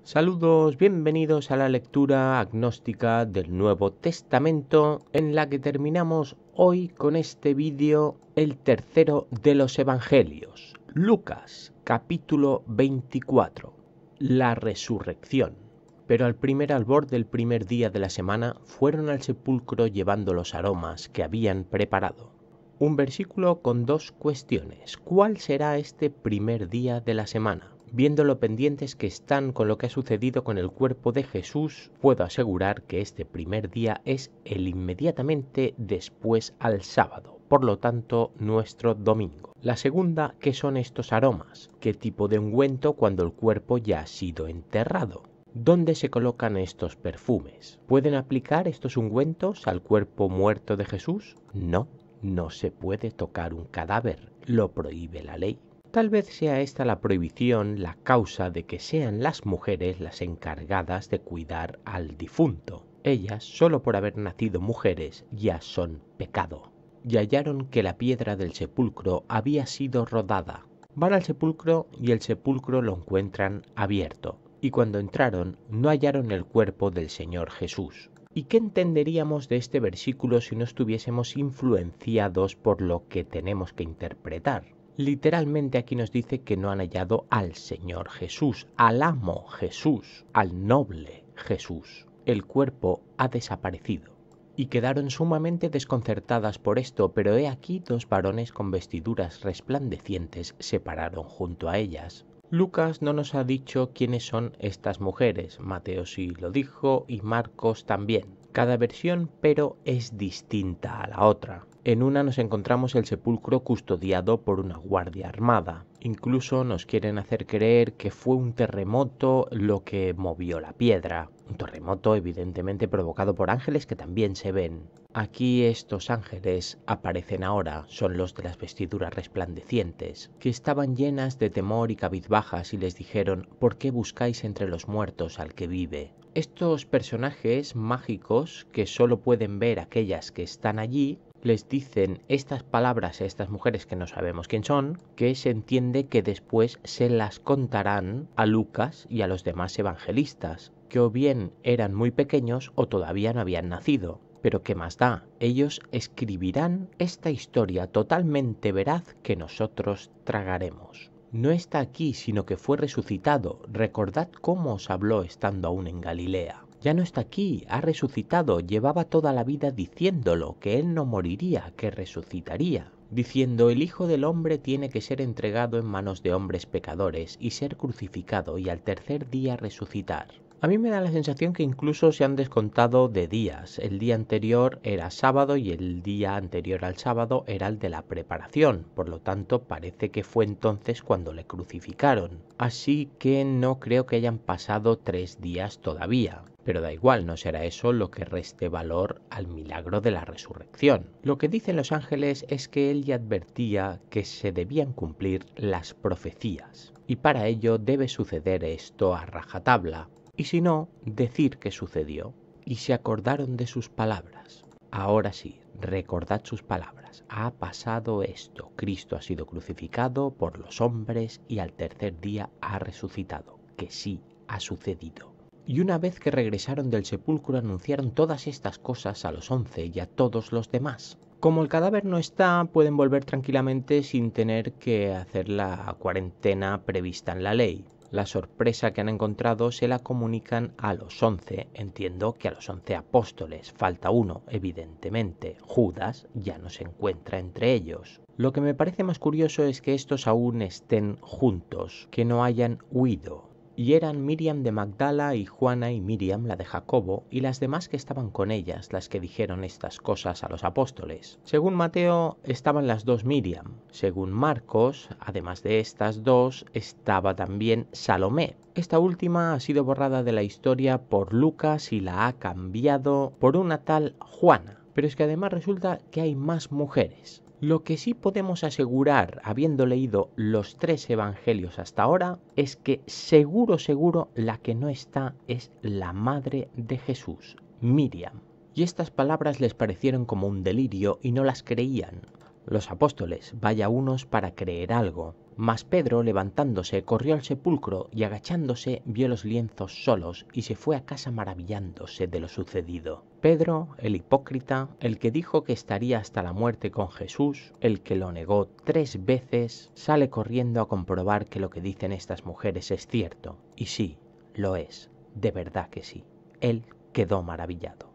Saludos, bienvenidos a la lectura agnóstica del Nuevo Testamento, en la que terminamos hoy con este vídeo, el tercero de los Evangelios, Lucas, capítulo 24, la resurrección. Pero al primer albor del primer día de la semana fueron al sepulcro llevando los aromas que habían preparado. Un versículo con dos cuestiones. ¿Cuál será este primer día de la semana? Viendo lo pendientes que están con lo que ha sucedido con el cuerpo de Jesús, puedo asegurar que este primer día es el inmediatamente después al sábado, por lo tanto nuestro domingo. La segunda, ¿qué son estos aromas? ¿Qué tipo de ungüento cuando el cuerpo ya ha sido enterrado? ¿Dónde se colocan estos perfumes? ¿Pueden aplicar estos ungüentos al cuerpo muerto de Jesús? No, no se puede tocar un cadáver, lo prohíbe la ley. Tal vez sea esta la prohibición la causa de que sean las mujeres las encargadas de cuidar al difunto. Ellas, solo por haber nacido mujeres, ya son pecado. Y hallaron que la piedra del sepulcro había sido rodada. Van al sepulcro y el sepulcro lo encuentran abierto. Y cuando entraron, no hallaron el cuerpo del Señor Jesús. ¿Y qué entenderíamos de este versículo si no estuviésemos influenciados por lo que tenemos que interpretar? Literalmente aquí nos dice que no han hallado al Señor Jesús, al amo Jesús, al noble Jesús. El cuerpo ha desaparecido. Y quedaron sumamente desconcertadas por esto, pero he aquí dos varones con vestiduras resplandecientes se pararon junto a ellas. Lucas no nos ha dicho quiénes son estas mujeres, Mateo sí lo dijo y Marcos también. Cada versión, pero es distinta a la otra. En una nos encontramos el sepulcro custodiado por una guardia armada. Incluso nos quieren hacer creer que fue un terremoto lo que movió la piedra. Un terremoto evidentemente provocado por ángeles que también se ven. Aquí estos ángeles aparecen ahora, son los de las vestiduras resplandecientes, que estaban llenas de temor y cabizbajas y les dijeron: ¿por qué buscáis entre los muertos al que vive? Estos personajes mágicos que solo pueden ver aquellas que están allí, les dicen estas palabras a estas mujeres que no sabemos quién son, que se entiende que después se las contarán a Lucas y a los demás evangelistas, que o bien eran muy pequeños o todavía no habían nacido. Pero ¿qué más da? Ellos escribirán esta historia totalmente veraz que nosotros tragaremos. No está aquí, sino que fue resucitado. Recordad cómo os habló estando aún en Galilea. Ya no está aquí, ha resucitado, llevaba toda la vida diciéndolo, que él no moriría, que resucitaría, diciendo: el Hijo del Hombre tiene que ser entregado en manos de hombres pecadores y ser crucificado y al tercer día resucitar. A mí me da la sensación que incluso se han descontado de días. El día anterior era sábado y el día anterior al sábado era el de la preparación. Por lo tanto, parece que fue entonces cuando le crucificaron. Así que no creo que hayan pasado 3 días todavía. Pero da igual, no será eso lo que reste valor al milagro de la resurrección. Lo que dicen los ángeles es que él ya advertía que se debían cumplir las profecías. Y para ello debe suceder esto a rajatabla. Y si no, decir que sucedió. Y se acordaron de sus palabras. Ahora sí, recordad sus palabras. Ha pasado esto. Cristo ha sido crucificado por los hombres y al tercer día ha resucitado. Que sí ha sucedido. Y una vez que regresaron del sepulcro anunciaron todas estas cosas a los 11 y a todos los demás. Como el cadáver no está, pueden volver tranquilamente sin tener que hacer la cuarentena prevista en la ley. La sorpresa que han encontrado se la comunican a los 11. Entiendo que a los 11 apóstoles. Falta uno, evidentemente. Judas ya no se encuentra entre ellos. Lo que me parece más curioso es que estos aún estén juntos, que no hayan huido. Y eran Miriam de Magdala y Juana y Miriam, la de Jacobo, y las demás que estaban con ellas, las que dijeron estas cosas a los apóstoles. Según Mateo, estaban las dos Miriam. Según Marcos, además de estas dos, estaba también Salomé. Esta última ha sido borrada de la historia por Lucas y la ha cambiado por una tal Juana. Pero es que además resulta que hay más mujeres. Lo que sí podemos asegurar, habiendo leído los 3 evangelios hasta ahora, es que seguro la que no está es la madre de Jesús, Miriam. Y estas palabras les parecieron como un delirio y no las creían. Los apóstoles, vaya unos para creer algo. Mas Pedro, levantándose, corrió al sepulcro y agachándose vio los lienzos solos y se fue a casa maravillándose de lo sucedido. Pedro, el hipócrita, el que dijo que estaría hasta la muerte con Jesús, el que lo negó 3 veces, sale corriendo a comprobar que lo que dicen estas mujeres es cierto. Y sí, lo es, de verdad que sí. Él quedó maravillado.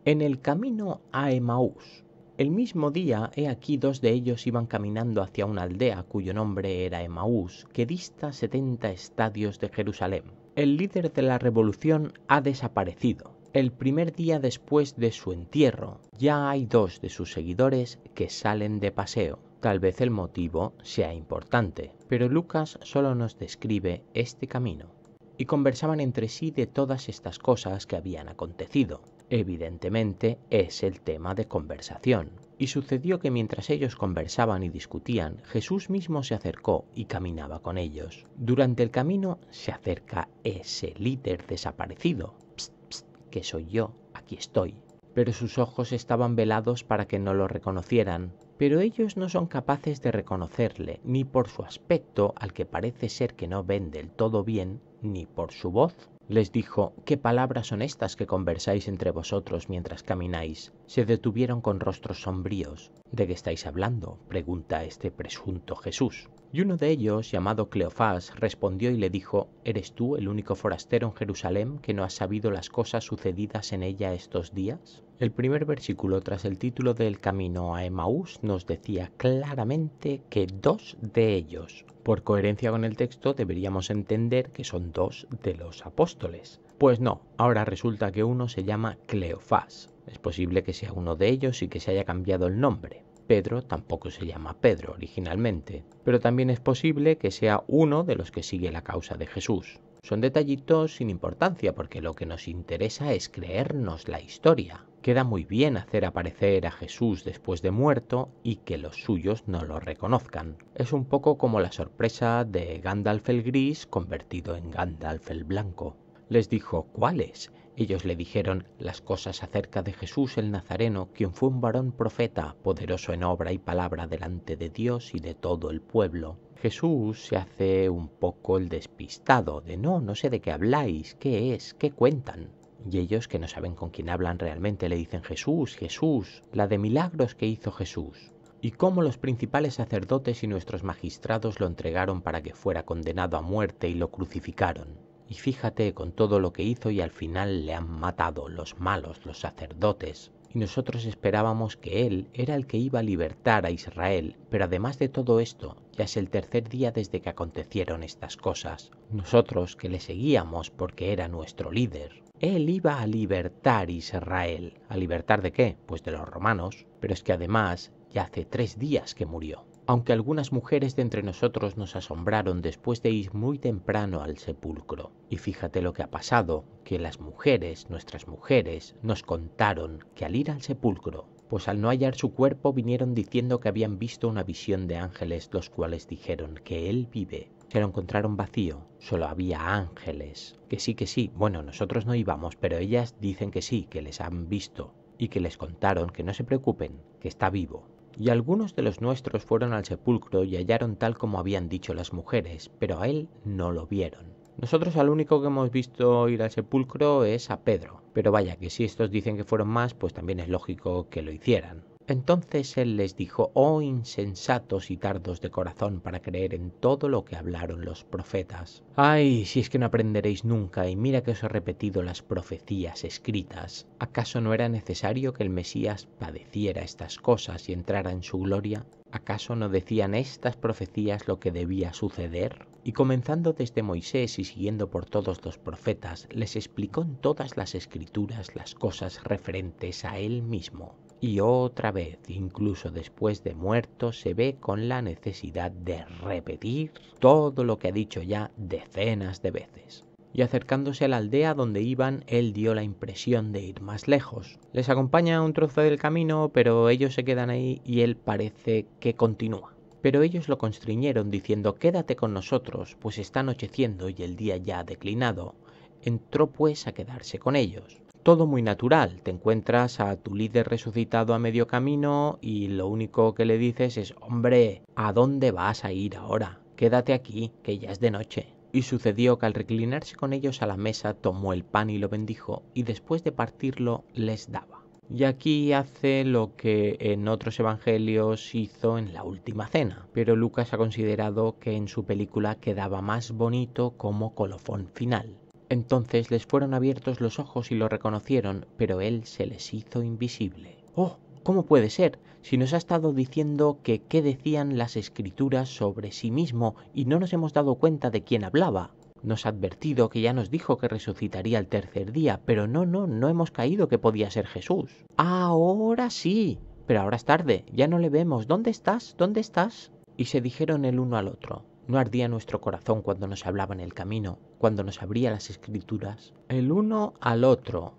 En el camino a Emaús. El mismo día, he aquí 2 de ellos iban caminando hacia una aldea cuyo nombre era Emaús, que dista 70 estadios de Jerusalén. El líder de la revolución ha desaparecido. El primer día después de su entierro, ya hay 2 de sus seguidores que salen de paseo. Tal vez el motivo sea importante, pero Lucas solo nos describe este camino. Y conversaban entre sí de todas estas cosas que habían acontecido. Evidentemente es el tema de conversación. Y sucedió que mientras ellos conversaban y discutían, Jesús mismo se acercó y caminaba con ellos. Durante el camino se acerca ese líder desaparecido. Psst, psst, que soy yo, aquí estoy. Pero sus ojos estaban velados para que no lo reconocieran. Pero ellos no son capaces de reconocerle, ni por su aspecto, al que parece ser que no ven del todo bien, ni por su voz. Les dijo: ¿qué palabras son estas que conversáis entre vosotros mientras camináis? Se detuvieron con rostros sombríos. ¿De qué estáis hablando?, pregunta este presunto Jesús. Y uno de ellos, llamado Cleofás, respondió y le dijo: ¿eres tú el único forastero en Jerusalén que no has sabido las cosas sucedidas en ella estos días? El primer versículo tras el título del camino a Emaús nos decía claramente que 2 de ellos. Por coherencia con el texto deberíamos entender que son 2 de los apóstoles. Pues no, ahora resulta que uno se llama Cleofás. Es posible que sea uno de ellos y que se haya cambiado el nombre. Pedro tampoco se llama Pedro originalmente, pero también es posible que sea uno de los que sigue la causa de Jesús. Son detallitos sin importancia porque lo que nos interesa es creernos la historia. Queda muy bien hacer aparecer a Jesús después de muerto y que los suyos no lo reconozcan. Es un poco como la sorpresa de Gandalf el Gris convertido en Gandalf el Blanco. Les dijo: ¿cuáles? Ellos le dijeron las cosas acerca de Jesús el Nazareno, quien fue un varón profeta, poderoso en obra y palabra delante de Dios y de todo el pueblo. Jesús se hace un poco el despistado, de no sé de qué habláis, qué es, qué cuentan. Y ellos, que no saben con quién hablan realmente, le dicen: Jesús, Jesús, la de milagros que hizo Jesús. Y cómo los principales sacerdotes y nuestros magistrados lo entregaron para que fuera condenado a muerte y lo crucificaron. Y fíjate con todo lo que hizo y al final le han matado los malos, los sacerdotes. Y nosotros esperábamos que él era el que iba a libertar a Israel, pero además de todo esto, ya es el 3er día desde que acontecieron estas cosas. Nosotros que le seguíamos porque era nuestro líder. Él iba a libertar Israel. ¿A libertar de qué? Pues de los romanos. Pero es que además ya hace 3 días que murió. Aunque algunas mujeres de entre nosotros nos asombraron después de ir muy temprano al sepulcro. Y fíjate lo que ha pasado, que las mujeres, nuestras mujeres, nos contaron que al ir al sepulcro, pues al no hallar su cuerpo vinieron diciendo que habían visto una visión de ángeles, los cuales dijeron que él vive. Se lo encontraron vacío, solo había ángeles. Que sí, bueno, nosotros no íbamos, pero ellas dicen que sí, que les han visto y que les contaron que no se preocupen, que está vivo. Y algunos de los nuestros fueron al sepulcro y hallaron tal como habían dicho las mujeres, pero a él no lo vieron. Nosotros al único que hemos visto ir al sepulcro es a Pedro, pero vaya que si estos dicen que fueron más, pues también es lógico que lo hicieran. Entonces él les dijo: oh insensatos y tardos de corazón para creer en todo lo que hablaron los profetas. Ay, si es que no aprenderéis nunca, y mira que os he repetido las profecías escritas. ¿Acaso no era necesario que el Mesías padeciera estas cosas y entrara en su gloria? ¿Acaso no decían estas profecías lo que debía suceder? Y comenzando desde Moisés y siguiendo por todos los profetas, les explicó en todas las escrituras las cosas referentes a él mismo. Y otra vez, incluso después de muerto, se ve con la necesidad de repetir todo lo que ha dicho ya decenas de veces. Y acercándose a la aldea donde iban, él dio la impresión de ir más lejos. Les acompaña un trozo del camino, pero ellos se quedan ahí y él parece que continúa. Pero ellos lo constriñeron diciendo: quédate con nosotros, pues está anocheciendo y el día ya ha declinado. Entró pues a quedarse con ellos. Todo muy natural, te encuentras a tu líder resucitado a medio camino y lo único que le dices es: hombre, ¿a dónde vas a ir ahora? quédate aquí, que ya es de noche. Y sucedió que al reclinarse con ellos a la mesa tomó el pan y lo bendijo, y después de partirlo les daba. Y aquí hace lo que en otros evangelios hizo en la última cena, pero Lucas ha considerado que en su película quedaba más bonito como colofón final. Entonces les fueron abiertos los ojos y lo reconocieron, pero él se les hizo invisible. ¡Oh! ¿Cómo puede ser? Si nos ha estado diciendo que qué decían las escrituras sobre sí mismo y no nos hemos dado cuenta de quién hablaba. Nos ha advertido que ya nos dijo que resucitaría al tercer día, pero no hemos caído que podía ser Jesús. Ahora sí, pero ahora es tarde, ya no le vemos. ¿Dónde estás? ¿Dónde estás? Y se dijeron el uno al otro. ¿No ardía nuestro corazón cuando nos hablaba en el camino, cuando nos abría las escrituras? El uno al otro.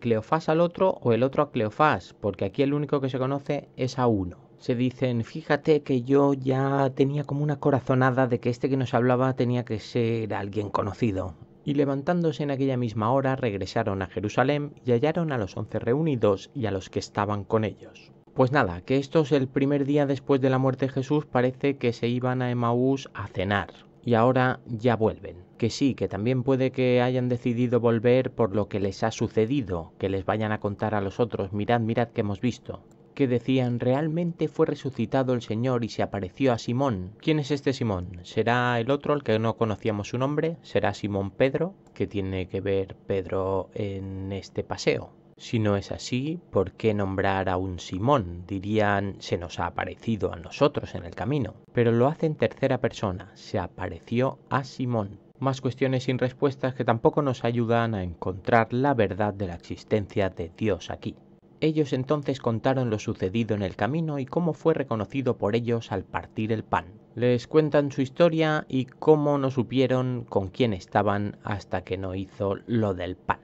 Cleofás al otro o el otro a Cleofás, porque aquí el único que se conoce es a uno. Se dicen, fíjate que yo ya tenía como una corazonada de que este que nos hablaba tenía que ser alguien conocido. Y levantándose en aquella misma hora regresaron a Jerusalén y hallaron a los 11 reunidos y a los que estaban con ellos. Pues nada, que esto es el primer día después de la muerte de Jesús, parece que se iban a Emaús a cenar. Y ahora ya vuelven. Que sí, que también puede que hayan decidido volver por lo que les ha sucedido, que les vayan a contar a los otros, mirad que hemos visto. Que decían, realmente fue resucitado el Señor y se apareció a Simón. ¿Quién es este Simón? ¿Será el otro, el que no conocíamos su nombre? ¿Será Simón Pedro? ¿Qué tiene que ver Pedro en este paseo? Si no es así, ¿por qué nombrar a un Simón? Dirían, se nos ha aparecido a nosotros en el camino. Pero lo hace en tercera persona, se apareció a Simón. Más cuestiones sin respuestas que tampoco nos ayudan a encontrar la verdad de la existencia de Dios aquí. Ellos entonces contaron lo sucedido en el camino y cómo fue reconocido por ellos al partir el pan. Les cuentan su historia y cómo no supieron con quién estaban hasta que no hizo lo del pan.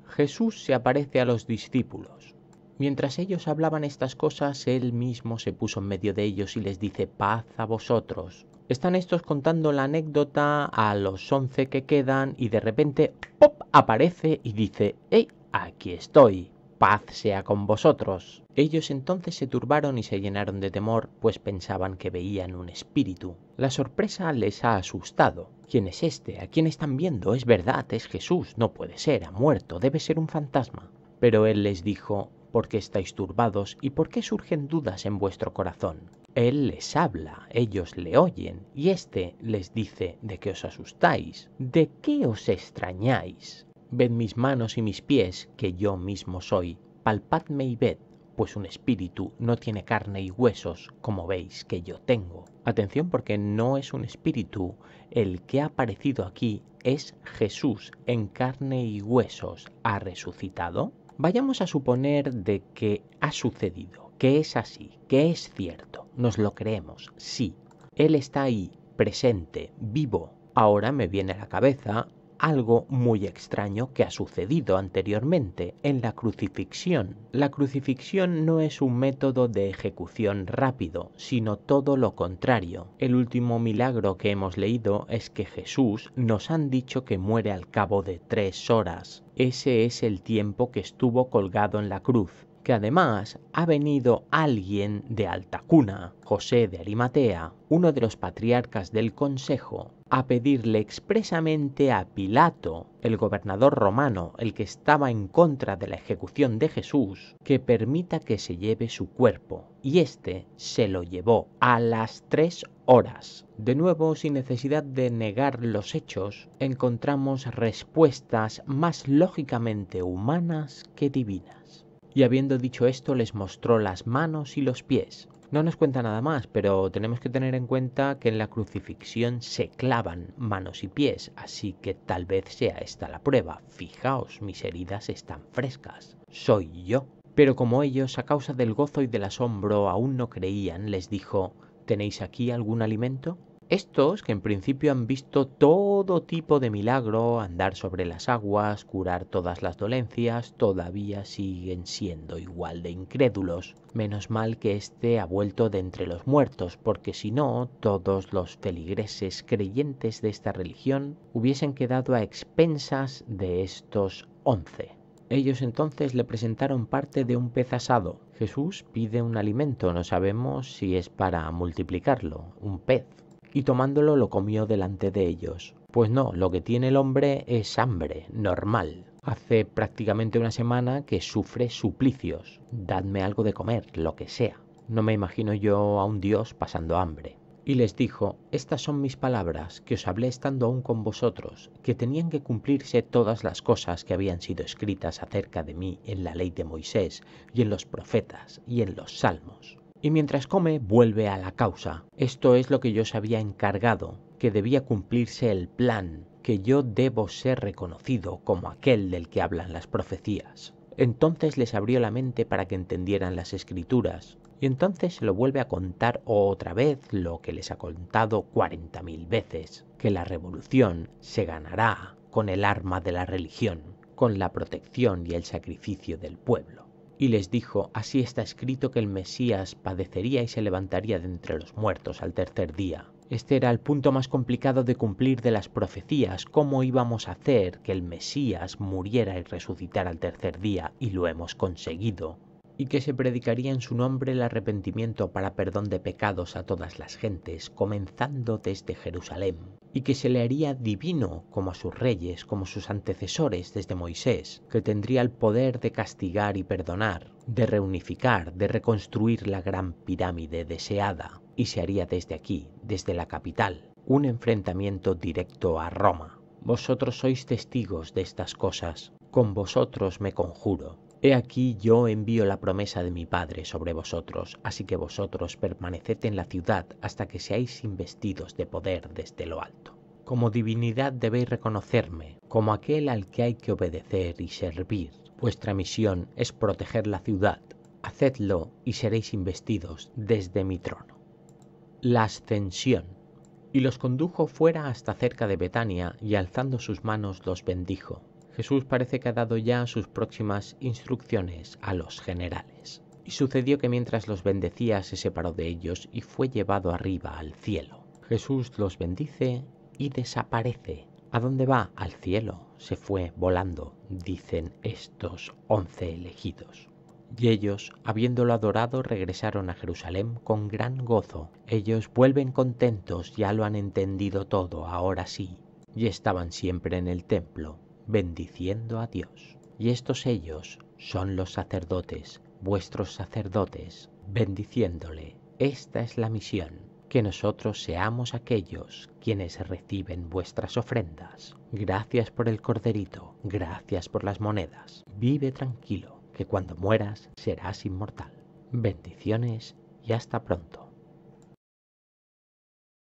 Jesús se aparece a los discípulos. Mientras ellos hablaban estas cosas, él mismo se puso en medio de ellos y les dice, paz a vosotros. Están estos contando la anécdota a los 11 que quedan y de repente, ¡pop!, aparece y dice, ¡hey! Aquí estoy. Paz sea con vosotros. Ellos entonces se turbaron y se llenaron de temor, pues pensaban que veían un espíritu. La sorpresa les ha asustado. ¿Quién es este? ¿A quién están viendo? Es verdad, es Jesús. No puede ser, ha muerto, debe ser un fantasma. Pero él les dijo, ¿por qué estáis turbados y por qué surgen dudas en vuestro corazón? Él les habla, ellos le oyen, y éste les dice, ¿de qué os asustáis? ¿De qué os extrañáis? Ved mis manos y mis pies, que yo mismo soy. Palpadme y ved, pues un espíritu no tiene carne y huesos, como veis que yo tengo. Atención, porque no es un espíritu. El que ha aparecido aquí es Jesús en carne y huesos. ¿Ha resucitado? Vayamos a suponer de que ha sucedido, que es así, que es cierto. Nos lo creemos, sí. Él está ahí, presente, vivo. Ahora me viene a la cabeza algo muy extraño que ha sucedido anteriormente en la crucifixión. La crucifixión no es un método de ejecución rápido, sino todo lo contrario. El último milagro que hemos leído es que Jesús nos han dicho que muere al cabo de 3 horas. Ese es el tiempo que estuvo colgado en la cruz. Que además ha venido alguien de alta cuna, José de Arimatea, uno de los patriarcas del Consejo, a pedirle expresamente a Pilato, el gobernador romano, el que estaba en contra de la ejecución de Jesús, que permita que se lleve su cuerpo, y éste se lo llevó a las 3 horas. De nuevo, sin necesidad de negar los hechos, encontramos respuestas más lógicamente humanas que divinas. Y habiendo dicho esto, les mostró las manos y los pies. No nos cuenta nada más, pero tenemos que tener en cuenta que en la crucifixión se clavan manos y pies, así que tal vez sea esta la prueba. Fijaos, mis heridas están frescas. Soy yo. Pero como ellos, a causa del gozo y del asombro, aún no creían, les dijo, ¿tenéis aquí algún alimento? Estos, que en principio han visto todo tipo de milagro, andar sobre las aguas, curar todas las dolencias, todavía siguen siendo igual de incrédulos. Menos mal que éste ha vuelto de entre los muertos, porque si no, todos los feligreses creyentes de esta religión hubiesen quedado a expensas de estos 11. Ellos entonces le presentaron parte de un pez asado. Jesús pide un alimento, no sabemos si es para multiplicarlo, un pez. y tomándolo lo comió delante de ellos. Pues no, lo que tiene el hombre es hambre, normal. Hace prácticamente una semana que sufre suplicios. Dadme algo de comer, lo que sea. No me imagino yo a un Dios pasando hambre. Y les dijo: estas son mis palabras, que os hablé estando aún con vosotros, que tenían que cumplirse todas las cosas que habían sido escritas acerca de mí en la ley de Moisés, y en los profetas, y en los salmos. Y mientras come, vuelve a la causa. Esto es lo que yo os había encargado, que debía cumplirse el plan, que yo debo ser reconocido como aquel del que hablan las profecías. Entonces les abrió la mente para que entendieran las Escrituras, y entonces se lo vuelve a contar otra vez lo que les ha contado 40.000 veces, que la revolución se ganará con el arma de la religión, con la protección y el sacrificio del pueblo. Y les dijo: así está escrito que el Mesías padecería y se levantaría de entre los muertos al tercer día. Este era el punto más complicado de cumplir de las profecías: cómo íbamos a hacer que el Mesías muriera y resucitara al tercer día, y lo hemos conseguido. Y que se predicaría en su nombre el arrepentimiento para perdón de pecados a todas las gentes, comenzando desde Jerusalén, y que se le haría divino como a sus reyes, como sus antecesores desde Moisés, que tendría el poder de castigar y perdonar, de reunificar, de reconstruir la gran pirámide deseada, y se haría desde aquí, desde la capital, un enfrentamiento directo a Roma. Vosotros sois testigos de estas cosas, con vosotros me conjuro. He aquí yo envío la promesa de mi Padre sobre vosotros, así que vosotros permaneced en la ciudad hasta que seáis investidos de poder desde lo alto. Como divinidad debéis reconocerme, como aquel al que hay que obedecer y servir. Vuestra misión es proteger la ciudad. Hacedlo y seréis investidos desde mi trono. La ascensión. Y los condujo fuera hasta cerca de Betania, y alzando sus manos los bendijo. Jesús parece que ha dado ya sus próximas instrucciones a los generales. Y sucedió que mientras los bendecía se separó de ellos y fue llevado arriba al cielo. Jesús los bendice y desaparece. ¿A dónde va? Al cielo. Se fue volando, dicen estos 11 elegidos. Y ellos, habiéndolo adorado, regresaron a Jerusalén con gran gozo. Ellos vuelven contentos, ya lo han entendido todo, ahora sí. Y estaban siempre en el templo, bendiciendo a Dios. Y estos ellos son los sacerdotes, vuestros sacerdotes, bendiciéndole. Esta es la misión, que nosotros seamos aquellos quienes reciben vuestras ofrendas. Gracias por el corderito, gracias por las monedas. Vive tranquilo, que cuando mueras serás inmortal. Bendiciones y hasta pronto.